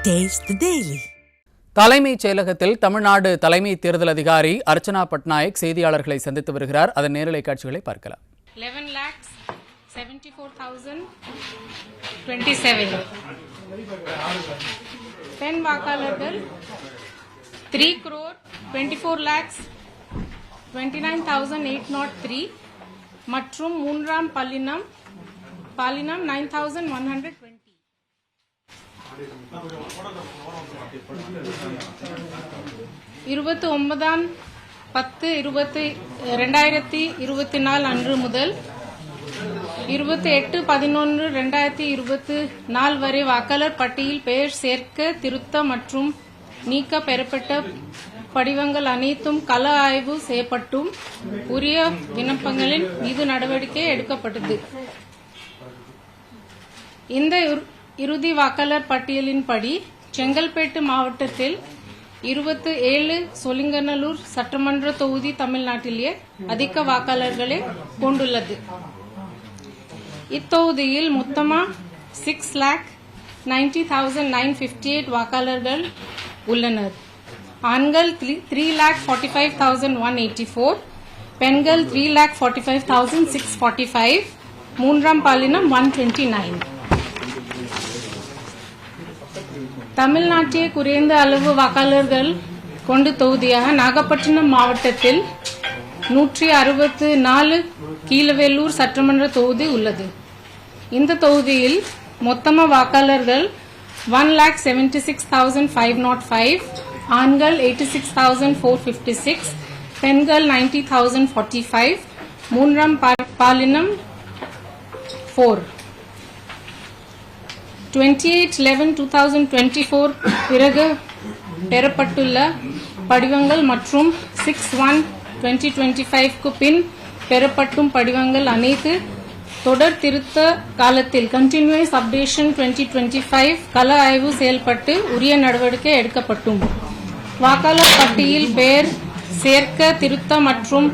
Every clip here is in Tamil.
Taste the Daily. தலைமைச் செயலகத்தில் தமிழ்நாடு தலைமை தேர்தல் அதிகாரி அர்ச்சனா பட்நாயக் செய்தியாளர்களை சந்தித்து வருகிறார். அதன் நேரலை காட்சிகளை பார்க்கலாம். 11,74,027 10 வாக்காளர்கள் 3,24,29,803 மற்றும் மூன்றாம் பாலினம் 9,120. 29/10/2024 அன்று முதல் 28/11/2024 வரை வாக்காளர் பட்டியல் பெயர் சேர்க்க, திருத்த மற்றும் நீக்க பெறப்பட்ட படிவங்கள் அனைத்தும் கள ஆய்வு செய்யப்பட்டும் உரிய விண்ணப்பங்களின் மீது நடவடிக்கை எடுக்கப்பட்டது. இந்த இறுதி வாக்காளர் பட்டியலின்படி செங்கல்பேட்டு மாவட்டத்தில் 27 சோழிங்கநல்லூர் சட்டமன்ற தொகுதி தமிழ்நாட்டிலேயே அதிக வாக்காளர்களை கொண்டுள்ளது. இத்தொகுதியில் மொத்தமா 6,90,958 வாக்காளர்கள் உள்ளனர். ஆண்கள் 3,45,184, பெண்கள் 3,45,645, மூன்றாம் பாலினம் 129. தமிழ்நாட்டில் குறைந்த அளவு வாக்காளர்கள் கொண்ட தொகுதியாக நாகப்பட்டினம் மாவட்டத்தில் 164 கீழவேலூர் சட்டமன்ற தொகுதி உள்ளது. இந்த தொகுதியில் மொத்தமாக வாக்காளர்கள் 1,76,505, ஆண்கள் 86,456, பெண்கள் 90,045, மூன்றாம் பாலினம் 4. 28/11/2024 பிறகு பெறப்பட்டுள்ள படிவங்கள் மற்றும் 6/1/2025 பின் பெறப்பட்டும் படிவங்கள் அனைத்து தொடர் திருத்த காலத்தில் கண்டினியூஸ் அப்டேஷன் 2025 கள ஆய்வு செயல்பட்டு உரிய நடவடிக்கை எடுக்கப்பட்டும். வாக்காளர் பட்டியல் பெயர் சேர்க்க, திருத்த மற்றும்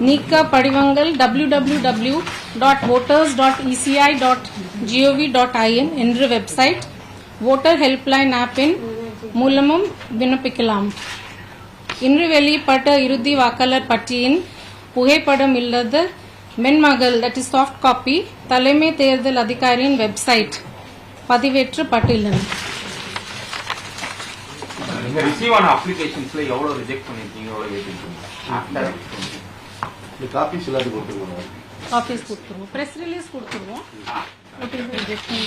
நீக்க படிவங்கள் www.voters.eci.gov.in என்ற வெப்சைட், வோட்டர் ஹெல்ப்லைன் ஆப்பின் மூலமும் விண்ணப்பிக்கலாம். இன்று வெளியிடப்பட்ட இறுதி வாக்காளர் பட்டியலின் புகைப்படம் இல்லாத மென்மகள் சாஃப்ட் காப்பி தலைமை தேர்தல் அதிகாரியின் வெப்சைட் பதிவேற்றப்பட்டுள்ளன. காப்பீஸ் எல்லாத்தையும் கொடுத்துருவோம். காப்பீஸ் கொடுத்துருவோம், ப்ரெஸ் ரிலீஸ் கொடுத்துருவோம். ரிஜெக்ட் பண்ணி